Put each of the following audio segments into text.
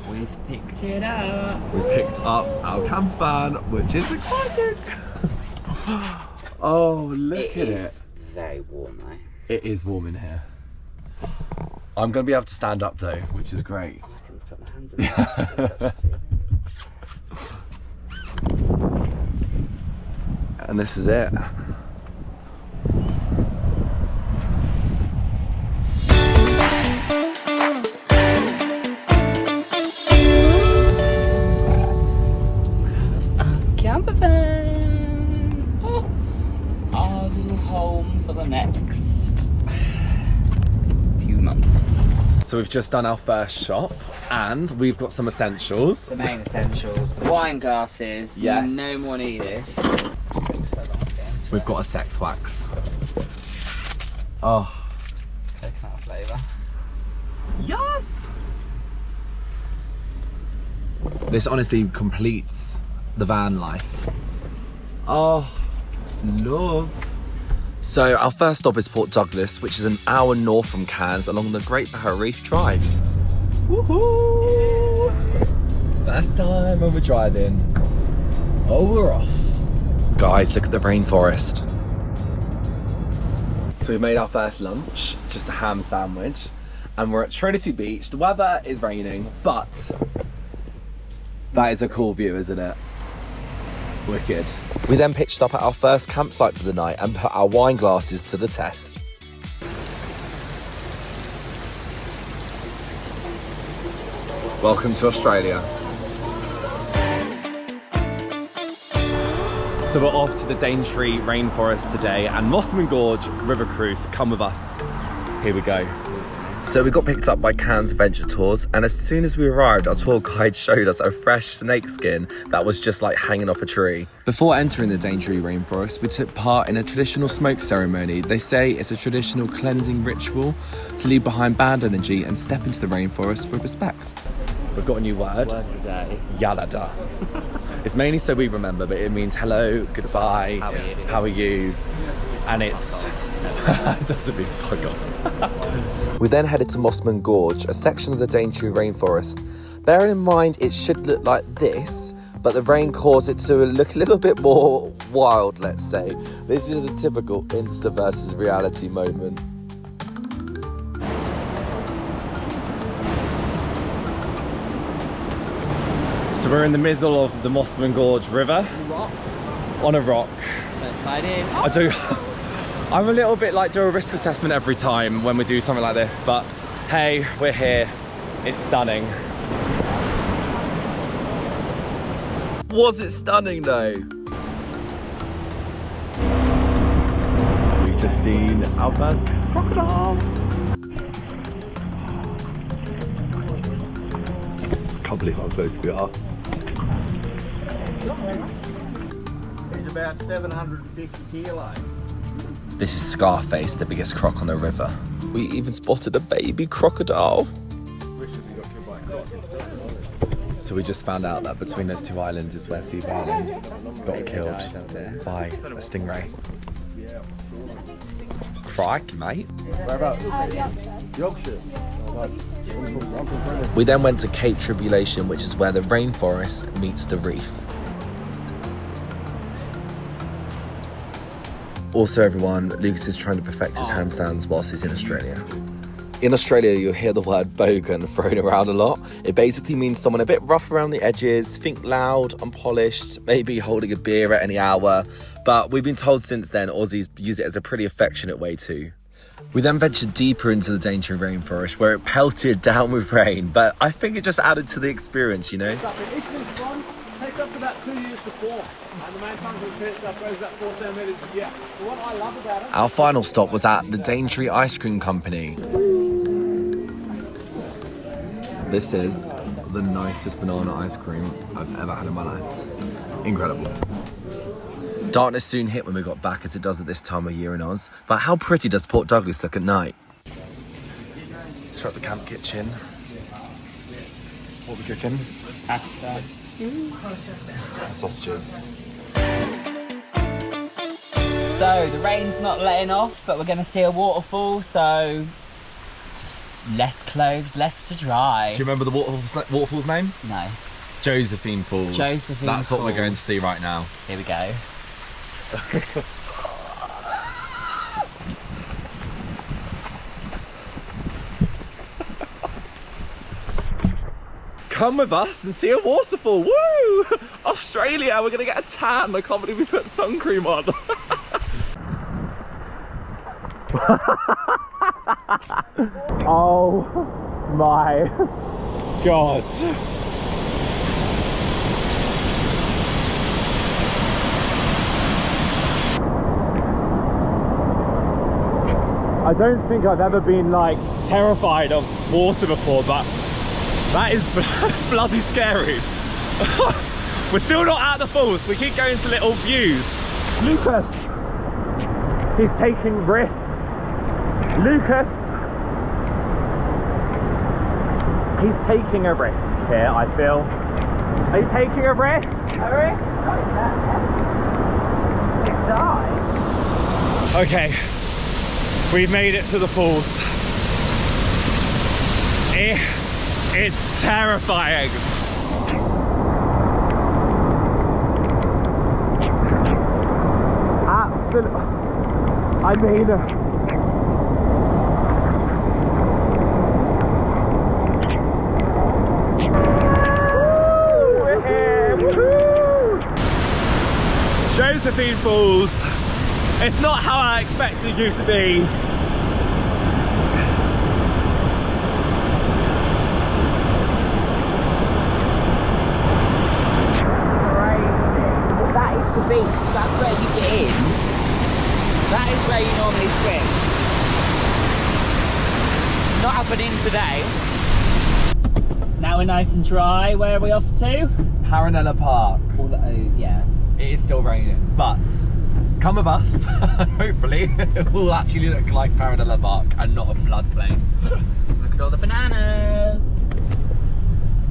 We've picked it up. We picked up our campervan, which is exciting. Oh, look at it. It is very warm though. It is warm in here. I'm going to be able to stand up though, which is great. I can put my hands in there. And this is it. Campervan. Oh, our little home for the next few months. So we've just done our first shop and we've got some essentials. The main essentials, the wine glasses, yes. No more needed. We've got a sex wax. Oh. Coconut flavour. Yes! This honestly completes the van life. Oh, love. So our first stop is Port Douglas, which is an hour north from Cairns along the Great Barrier Reef Drive. Woohoo! First time when we're driving. Oh, we're off. Guys, look at the rainforest. So we made our first lunch, just a ham sandwich, and we're at Trinity Beach. The weather is raining, but that is a cool view, isn't it? Wicked. We then pitched up at our first campsite for the night and put our wine glasses to the test. Welcome to Australia. So we're off to the Daintree rainforest today and Mossman Gorge River Cruise. Come with us. Here we go. So we got picked up by Cairns Adventure Tours, and as soon as we arrived, our tour guide showed us a fresh snake skin that was just like hanging off a tree. Before entering the Daintree rainforest, we took part in a traditional smoke ceremony. They say it's a traditional cleansing ritual to leave behind bad energy and step into the rainforest with respect. We've got a new word. Word of the day. Yalada. It's mainly so we remember, but it means hello, goodbye, how are you? And it's it doesn't mean fuck off. We then headed to Mossman Gorge, a section of the Daintree rainforest. Bearing in mind it should look like this, but the rain caused it to look a little bit more wild, let's say. This is a typical Insta versus reality moment. So we're in the middle of the Mossman Gorge River. On a rock. I'm a little bit like do a risk assessment every time when we do something like this, but hey, we're here. It's stunning. Was it stunning though? We've just seen our first crocodile. Can't believe how close we are. He's about 750 kilos. This is Scarface, the biggest croc on the river. We even spotted a baby crocodile. So we just found out that between those two islands is where Steve Harlan got killed by a stingray. Crikey, mate. Whereabouts? Yorkshire. We then went to Cape Tribulation, which is where the rainforest meets the reef. Also everyone, Lucas is trying to perfect his handstands whilst he's in Australia. In Australia, you'll hear the word bogan thrown around a lot. It basically means someone a bit rough around the edges, think loud, unpolished, maybe holding a beer at any hour. But we've been told since then, Aussies use it as a pretty affectionate way too. We then ventured deeper into the Daintree rainforest where it pelted down with rain, but I think it just added to the experience, you know? Takes up to about 2 years to form, and the main function of the stuff goes about 4 centimetres a year. So what I love about it... Our final stop was at the Daintree Ice Cream Company. This is the nicest banana ice cream I've ever had in my life. Incredible. Darkness soon hit when we got back, as it does at this time of year in Oz. But how pretty does Port Douglas look at night? Let's start the camp kitchen. What are we cooking? Pasta. Sausages. So the rain's not letting off, but we're going to see a waterfall, so just Less clothes, less to dry. Do you remember the waterfall's name? No. Josephine Falls. Josephine That's what we're going to Falls. see right now. Here we go. Come with us and see a waterfall. Woo! Australia, we're gonna get a tan. I can't believe we put sun cream on. Oh my God. I don't think I've ever been like terrified of water before, but that's bloody scary. We're still not at the falls. We keep going to little views. Lucas, he's taking risks. Lucas, he's taking a risk here, I feel. Are you taking a risk? A risk? Okay, we've made it to the falls. It's terrifying. Absolutely. I mean, we're here. Woohoo! Josephine Falls. It's not how I expected you to be. The beach, that's where you get in. That is where you normally swim. Not happening today. Now we're nice and dry. Where are we off to? Paranella Park. Oh yeah. It is still raining, but come with us. Hopefully it will actually look like Paranella Park and not a floodplain. Look at all the bananas.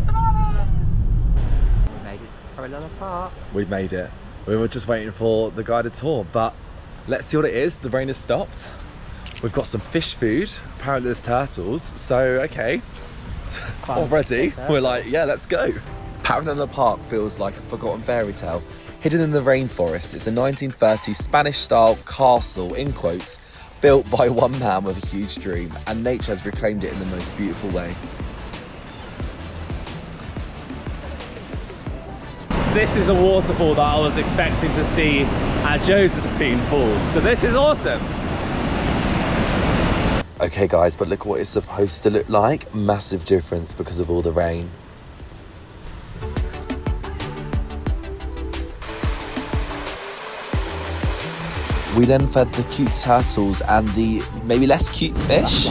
Bananas. We made it to Travellers Autobarn. We've made it. We were just waiting for the guided tour, but let's see what it is. The rain has stopped. We've got some fish food. Apparently there's turtles, so okay. Already, we're like, yeah, let's go. Paranella Park feels like a forgotten fairy tale. Hidden in the rainforest, it's a 1930s Spanish-style castle, in quotes, built by one man with a huge dream, and nature has reclaimed it in the most beautiful way. This is a waterfall that I was expecting to see at Josephine Falls, so this is awesome. Okay guys, but look what it's supposed to look like. Massive difference because of all the rain. We then fed the cute turtles and the maybe less cute fish.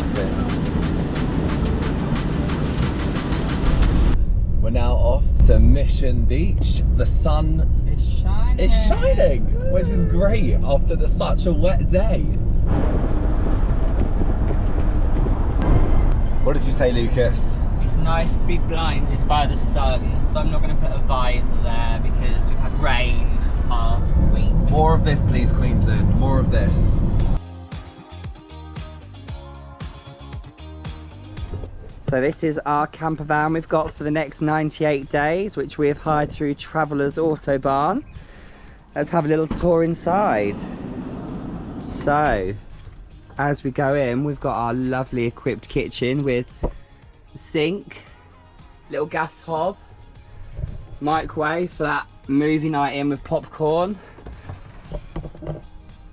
We're now off to Mission Beach. The sun It's shining. is shining, which is great after such a wet day. What did you say, Lucas? It's nice to be blinded by the sun, so I'm not going to put a visor there because we've had rain last week. More of this, please, Queensland. More of this. So this is our camper van we've got for the next 98 days, which we have hired through Travellers Autobarn. Let's have a little tour inside. So, as we go in, we've got our lovely equipped kitchen with sink, little gas hob, microwave for that movie night in with popcorn,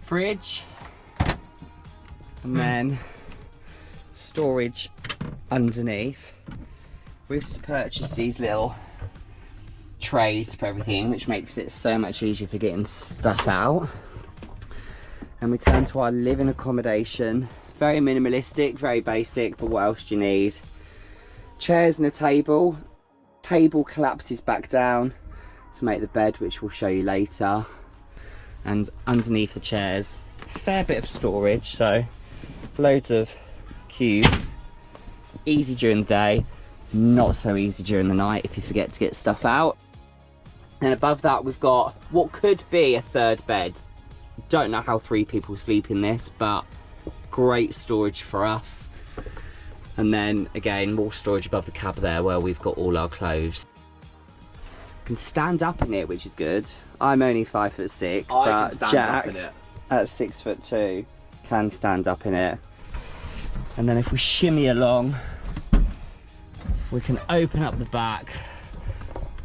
fridge, and then storage underneath. We've just purchased these little trays for everything, which makes it so much easier for getting stuff out. And we turn to our living accommodation. Very minimalistic, very basic, but what else do you need? Chairs and a table. Table collapses back down to make the bed, which we'll show you later. And underneath the chairs, fair bit of storage, so loads of cubes. Easy during the day, not so easy during the night if you forget to get stuff out. And above that we've got what could be a third bed. Don't know how 3 people sleep in this, but great storage for us. And then again, more storage above the cab there where we've got all our clothes. Can stand up in it, which is good. I'm only 5'6", but Jack at 6'2" can stand up in it. And then if we shimmy along, we can open up the back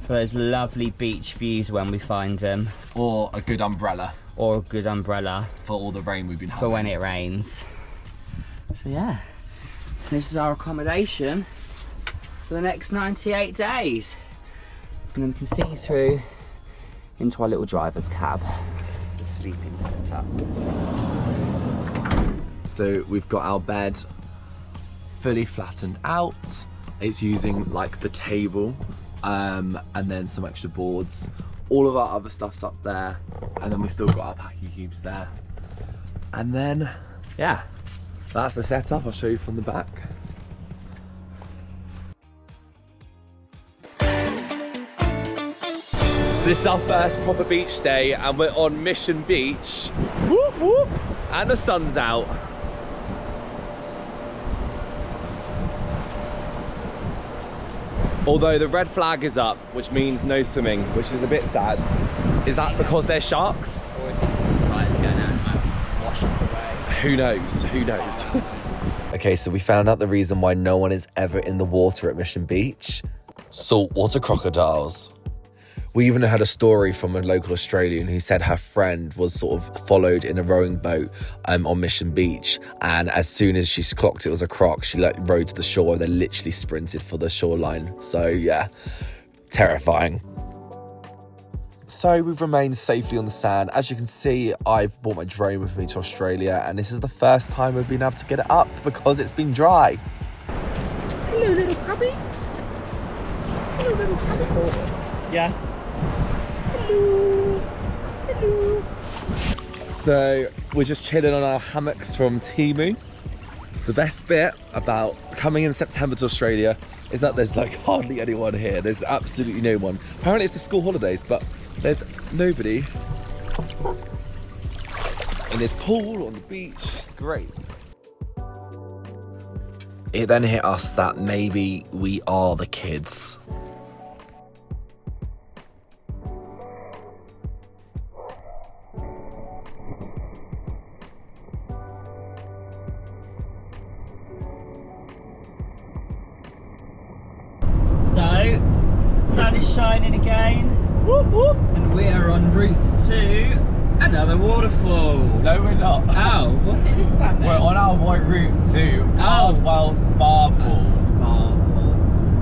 for those lovely beach views when we find them. Or a good umbrella. Or a good umbrella. For all the rain we've been having. For when it rains. So yeah, this is our accommodation for the next 98 days. And then we can see through into our little driver's cab. This is the sleeping setup. So we've got our bed fully flattened out. It's using like the table and then some extra boards. All of our other stuff's up there, and then we still got our packing cubes there. And then, yeah, that's the setup. I'll show you from the back. So this is our first proper beach day, and we're on Mission Beach. Whoop, whoop. And the sun's out. Although the red flag is up, which means no swimming, which is a bit sad. Is that because they're sharks? Or is it the tide's going out and might wash us away? Who knows? Who knows? Okay, so we found out the reason why no one is ever in the water at Mission Beach. Saltwater crocodiles. We even had a story from a local Australian who said her friend was sort of followed in a rowing boat on Mission Beach, and as soon as she clocked it was a croc, she rowed to the shore and then literally sprinted for the shoreline. So yeah, terrifying. So we've remained safely on the sand. As you can see, I've brought my drone with me to Australia, and this is the first time we've been able to get it up because it's been dry. Hello, little crabby. Hello, little crabby. Yeah. Hello. Hello. So we're just chilling on our hammocks from Temu. The best bit about coming in September to Australia is that there's like hardly anyone here. There's absolutely no one. Apparently it's the school holidays, but there's nobody in this pool on the beach. It's great. It then hit us that maybe we are the kids. So, sun is shining again. Whoop, whoop. And we are en route to another waterfall. No, we're not. Oh, what's it this time then? We're on our white route to Cardwell Spa Pool. Spa Pool.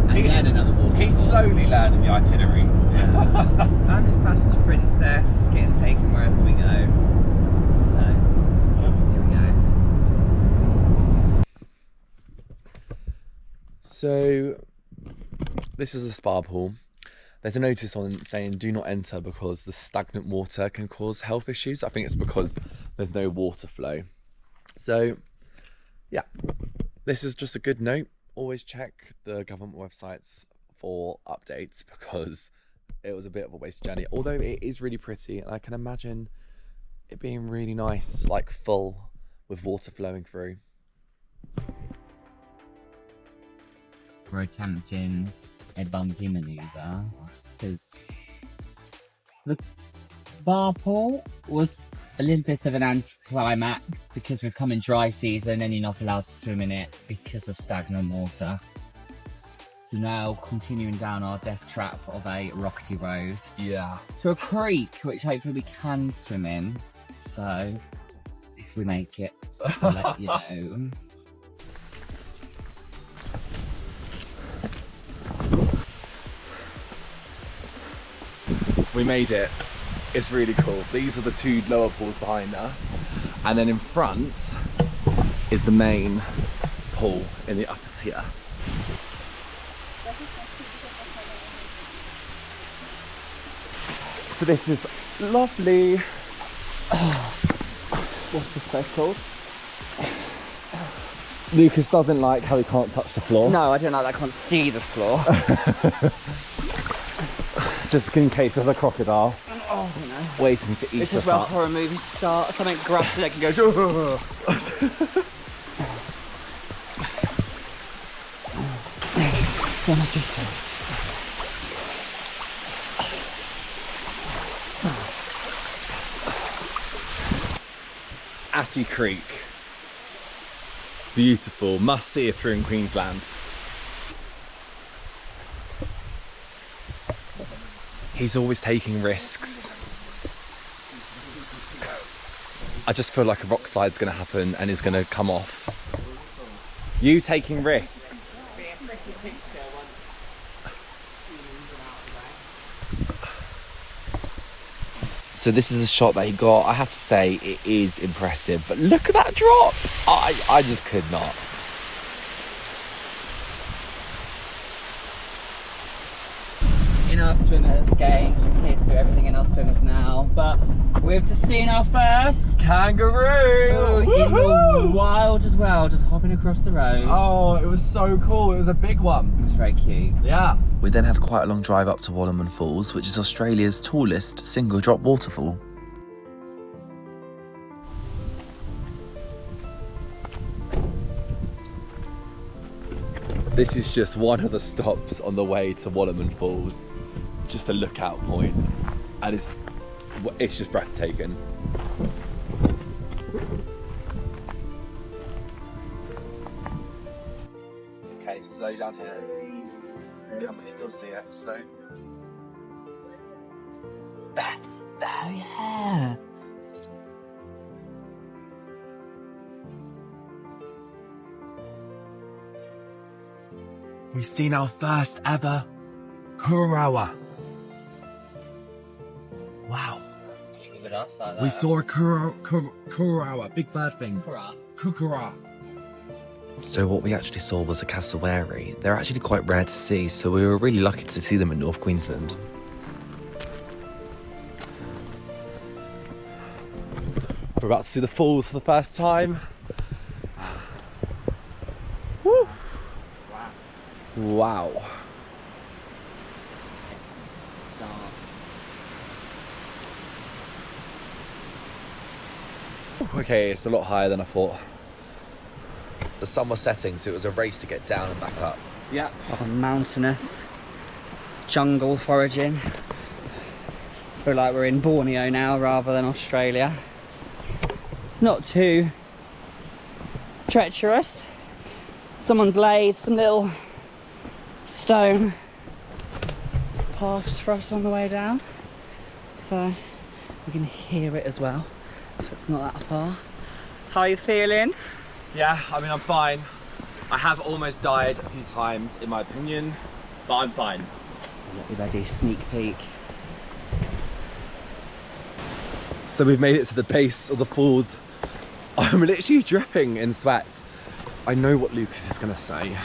And then another waterfall. He's slowly learning the itinerary. I'm just passenger princess, getting taken wherever we go. So, here we go. So, this is a spa pool. There's a notice on saying do not enter because the stagnant water can cause health issues. I think it's because there's no water flow. So, yeah, this is just a good note. Always check the government websites for updates because it was a bit of a wasted journey. Although it is really pretty, and I can imagine it being really nice, like full with water flowing through. We're attempting a bumpy manoeuvre because the bar pool was a little bit of an anticlimax because we've come in dry season and you're not allowed to swim in it because of stagnant water. So now continuing down our death trap of a rockety road. Yeah. To a creek which hopefully we can swim in. So if we make it, I'll let you know. We made it. It's really cool. These are the two lower pools behind us, and then in front is the main pool in the upper tier. So this is lovely. What's this place called? Lucas doesn't like how he can't touch the floor. No, I don't like that. I can't see the floor. Just in case there's a crocodile waiting to eat us up. This is where horror movies start. Something grabs your leg and goes. One must be so. Atty Creek. Beautiful, must see if you're in Queensland. He's always taking risks. I just feel like a rock slide's gonna happen and it's gonna come off. You taking risks. So this is a shot that he got. I have to say it is impressive, but look at that drop. I just could not. In our swimmers games, we can see everything in our swimmers now, but we've just seen our first Kangaroo! in the wild as well, just hopping across the road. Oh, it was so cool. It was a big one. It was very cute. Yeah. We then had quite a long drive up to Waterfalls Falls, which is Australia's tallest single drop waterfall. This is just one of the stops on the way to Waterfalls Falls. Just a lookout point, and it's just breathtaking. Okay, slow down here. Can we still see it? Slow. Oh yeah. We've seen our first ever Kurawa. Wow. Look at us like that. We saw a Kurawa, big bird thing. Kukura. So what we actually saw was a cassowary. They're actually quite rare to see, so we were really lucky to see them in North Queensland. We're about to see the falls for the first time. Woo. Wow. Okay, it's a lot higher than I thought. The sun was setting, so it was a race to get down and back up. Yeah. Oh, mountainous jungle foraging. Feel like we're in Borneo now rather than Australia. It's not too treacherous. Someone's laid some little stone paths for us on the way down, so we can hear it as well, so it's not that far. How are you feeling? Yeah, I mean, I'm fine. I have almost died a few times, in my opinion, but I'm fine. Get you ready, sneak peek. So we've made it to the base of the falls. I'm literally dripping in sweat. I know what Lucas is gonna say.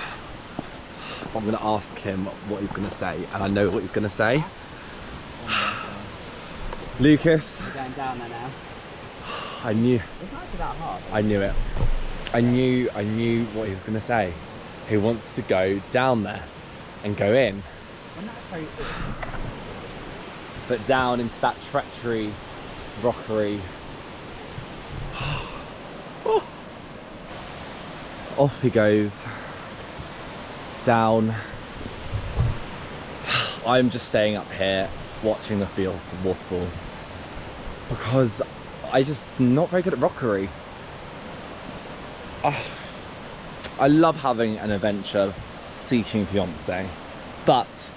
I'm gonna ask him what he's gonna say, and I know what he's gonna say. Lucas, We're going down there now. I knew. It's not actually that hard. I knew it. I knew what he was gonna say. He wants to go down there and go in, Well, that's very but down into that treachery, rockery. Oh. Off he goes. Down. I'm just staying up here watching the fields of waterfall because I just not very good at rockery. I love having an adventure seeking fiance, but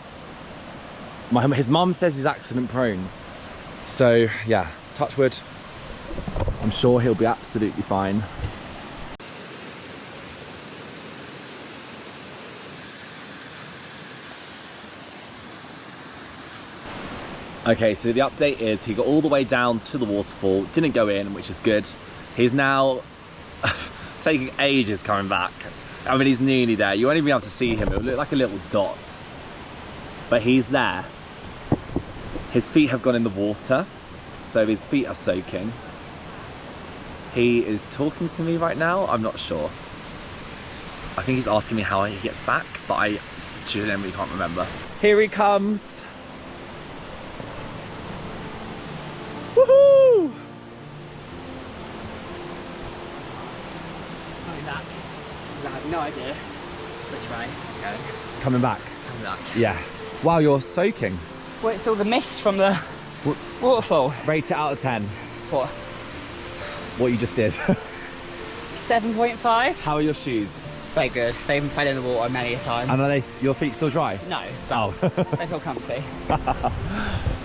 his mum says he's accident prone, so yeah, touch wood. I'm sure he'll be absolutely fine. Okay, so the update is he got all the way down to the waterfall, didn't go in, which is good. He's now taking ages coming back. I mean, he's nearly there. You won't even be able to see him. It'll look like a little dot. But he's there. His feet have gone in the water, so his feet are soaking. He is talking to me right now. I'm not sure. I think he's asking me how he gets back, but I genuinely can't remember. Here he comes. Woohoo! I have no idea which way. Let's go. Coming back. luck. Yeah. Wow, you're soaking. Well, it's all the mist from the waterfall. Rate it out of 10. What? What you just did. 7.5. How are your shoes? Very good. They even fell in the water many a time. And are your feet still dry? No. Oh. They feel comfy.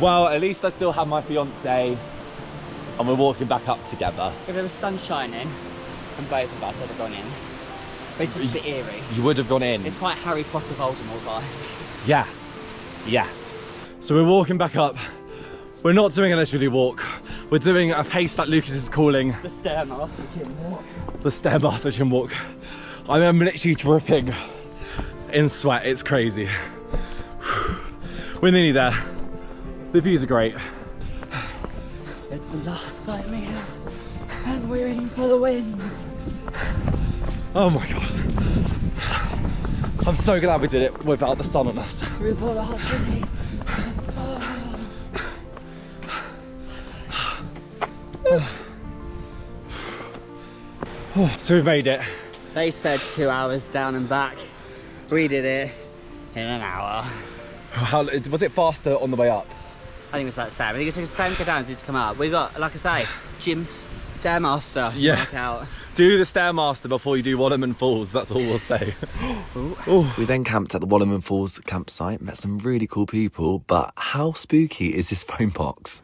Well, at least I still have my fiance, and we're walking back up together. If there was sun shining, and both of us would have gone in. But it's just a bit eerie. You would have gone in. It's quite Harry Potter Voldemort vibes. Yeah. Yeah. So we're walking back up. We're not doing a leisurely walk. We're doing a pace that Lucas is calling The Stairmaster Gym Walk. the Stairmaster Gym Walk. I am literally dripping in sweat. It's crazy. We're nearly there. The views are great. It's the last 5 meters, and we're in for the win. Oh my god. I'm so glad we did it without the sun on us. Through the polar heart city. So we've made it. They said 2 hours down and back. We did it in an hour. How, was it faster on the way up? I think it's about the same. I think it took the same go down as it to come up. We got, like I say, Jim's Stairmaster workout. Do the Stairmaster before you do Waterman Falls, that's all we'll say. We then camped at the Waterman Falls campsite, met some really cool people, but how spooky is this phone box?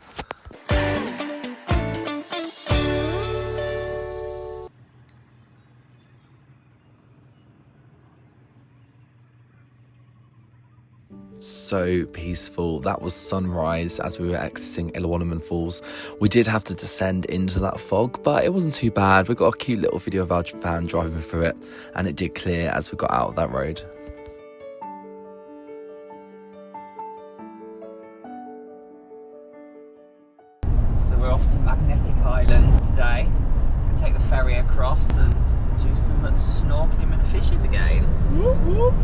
So peaceful. That was sunrise as we were exiting Waterman Falls. We did have to descend into that fog, but it wasn't too bad. We got a cute little video of our van driving through it, and it did clear as we got out of that road. So we're off to Magnetic Island today. We'll take the ferry across and do some snorkeling with the fishes again. Whoop, whoop.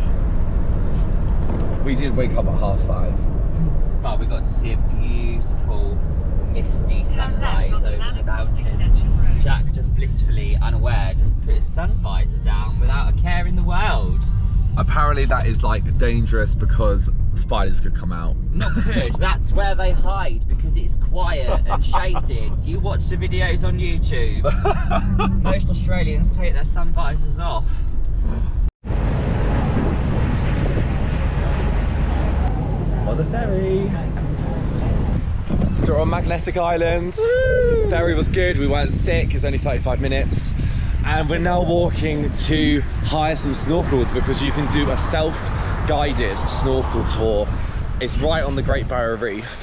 We did wake up at 5:30. But we got to see a beautiful misty sunrise over the mountains. Jack, just blissfully unaware, just put his sun visor down without a care in the world. Apparently that is like dangerous because spiders could come out. Not good. That's where they hide because it's quiet and shaded. You watch the videos on YouTube. Most Australians take their sun visors off. On the ferry. So we're on Magnetic Island. Woo! Ferry was good, we weren't sick, it's only 35 minutes. And we're now walking to hire some snorkels because you can do a self-guided snorkel tour. It's right on the Great Barrier Reef.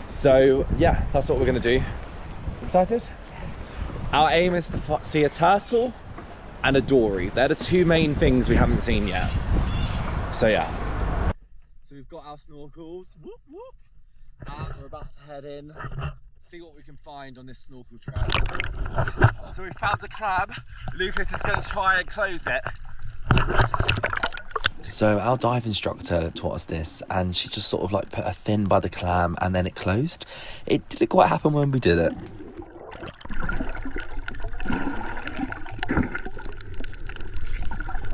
So yeah, that's what we're gonna do. Excited? Our aim is to see a turtle and a dory. They're the two main things we haven't seen yet. So yeah. So we've got our snorkels, whoop whoop, and we're about to head in, see what we can find on this snorkel trail. So we found a crab. Lucas is going to try and close it. So our dive instructor taught us this, and she just sort of like put a fin by the clam and then it closed. It didn't quite happen when we did it.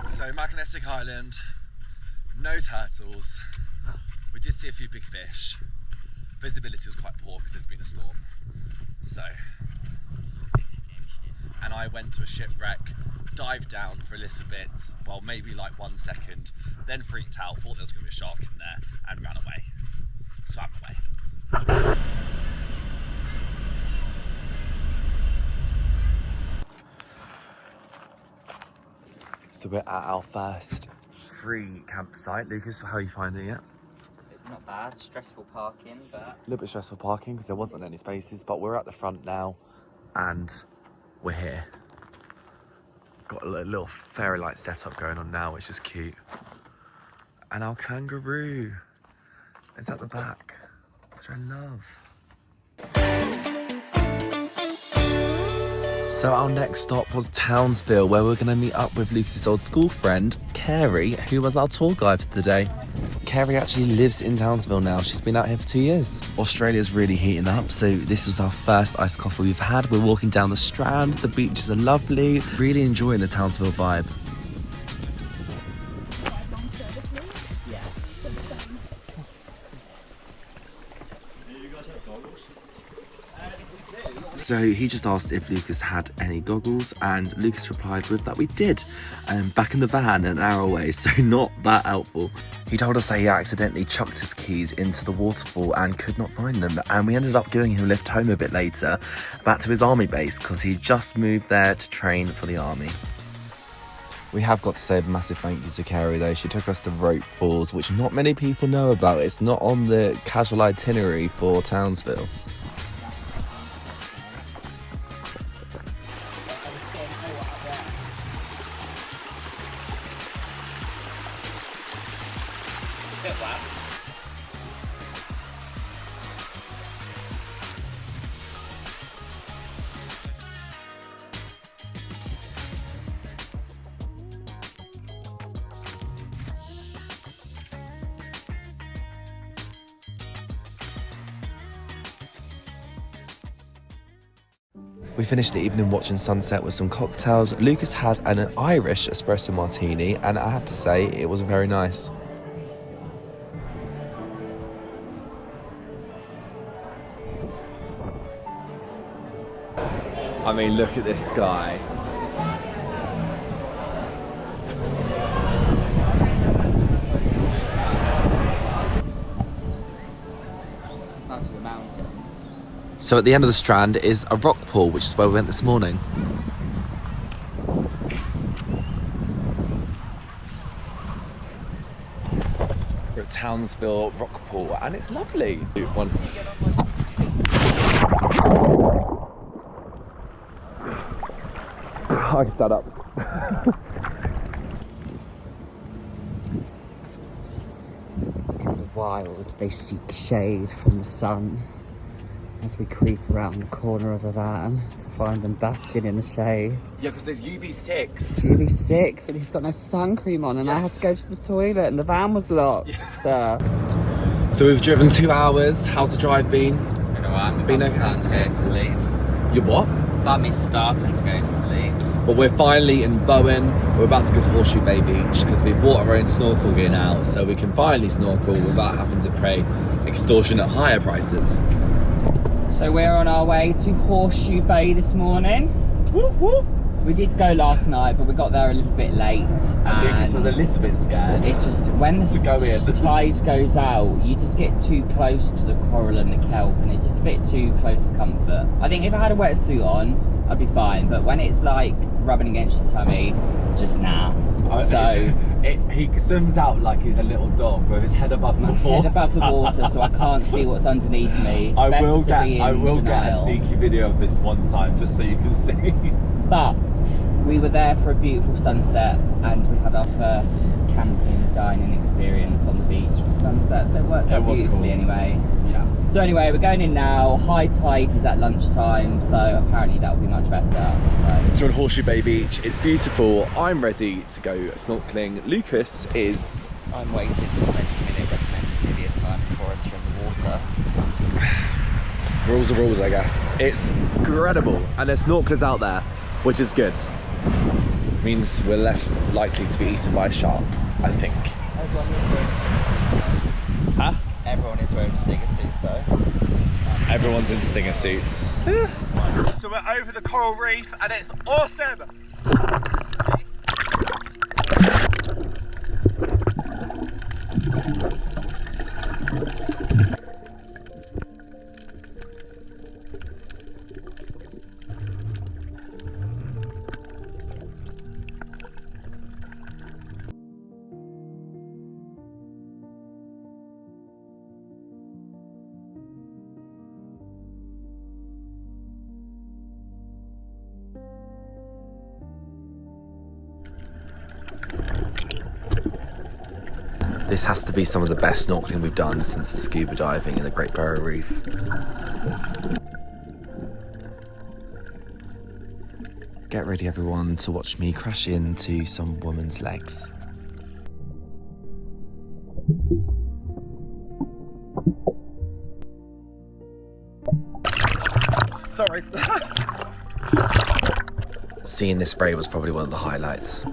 So Magnetic Island, no turtles. We did see a few big fish. Visibility was quite poor because there's been a storm. So, and I went to a shipwreck, dived down for a little bit, well maybe like 1 second, then freaked out, thought there was going to be a shark in there, and ran away. Swam away. So we're at our first free campsite. Lucas, how are you finding it? Not bad, stressful parking, but... A little bit stressful parking because there wasn't any spaces, but we're at the front now and we're here. Got a little fairy light setup going on now, which is cute. And our kangaroo is at the back, which I love. So our next stop was Townsville, where we're going to meet up with Lucas's old school friend, Carrie, who was our tour guide for the day. Carrie actually lives in Townsville now. She's been out here for 2 years. Australia's really heating up, so this was our first iced coffee we've had. We're walking down the Strand. The beaches are lovely. Really enjoying the Townsville vibe. Yeah. So he just asked if Lucas had any goggles, and Lucas replied with that we did, back in the van an hour away, so not that helpful. He told us that he accidentally chucked his keys into the waterfall and could not find them, and we ended up giving him a lift home a bit later, back to his army base, because he just moved there to train for the army. We have got to say a massive thank you to Kerry though. She took us to Rope Falls, which not many people know about. It's not on the casual itinerary for Townsville. We finished the evening watching sunset with some cocktails. Lucas had an Irish espresso martini, and I have to say, it was very nice. I mean, look at this sky. It's nice with the mountains. So at the end of the strand is a rock pool, which is where we went this morning. We're at Townsville Rock Pool, and it's lovely. One. I can stand up. In the wild, they seek shade from the sun as we creep around the corner of a van to find them basking in the shade. Yeah, because there's UV6. UV6, and he's got no sun cream on, and I had to go to the toilet, and the van was locked. So we've driven 2 hours. How's the drive been? It's been alright. My Been bum's okay. starting to go to sleep. Your what? Bum is starting to go to sleep. But we're finally in Bowen. We're about to go to Horseshoe Bay Beach because we bought our own snorkel gear now, so we can finally snorkel without having to pay extortionate higher prices. So we're on our way to Horseshoe Bay this morning. Whoop, whoop. We did go last night, but we got there a little bit late. Lucas was a little bit scared. It's just when To go in. the tide goes out, you just get too close to the coral and the kelp, and it's just a bit too close for comfort. I think if I had a wetsuit on, I'd be fine, but when it's like rubbing against your tummy, just nah. He swims out like he's a little dog with his head above the water. Head above the water, so I can't see what's underneath me. I will Better to be get in a denial. sneaky video of this one time just so you can see. But we were there for a beautiful sunset, and we had our first camping, dining experience on the beach for sunset, so it worked out beautifully anyway. Yeah. So anyway, we're going in now. High tide is at lunchtime, so apparently that will be much better. So on Horseshoe Bay Beach, it's beautiful. I'm ready to go snorkeling. Lucas is... I'm waiting for 20-minute recommended video time before entering the water. Rules are rules, I guess. It's incredible, and there's snorkelers out there, which is good. Means we're less likely to be eaten by a shark, I think. Huh? Everyone is wearing stinger suits though. Everyone's in stinger suits. So we're over the coral reef, and it's awesome! This has to be some of the best snorkeling we've done since the scuba diving in the Great Barrier Reef. Get ready everyone to watch me crash into some woman's legs. Sorry. Seeing this spray was probably one of the highlights.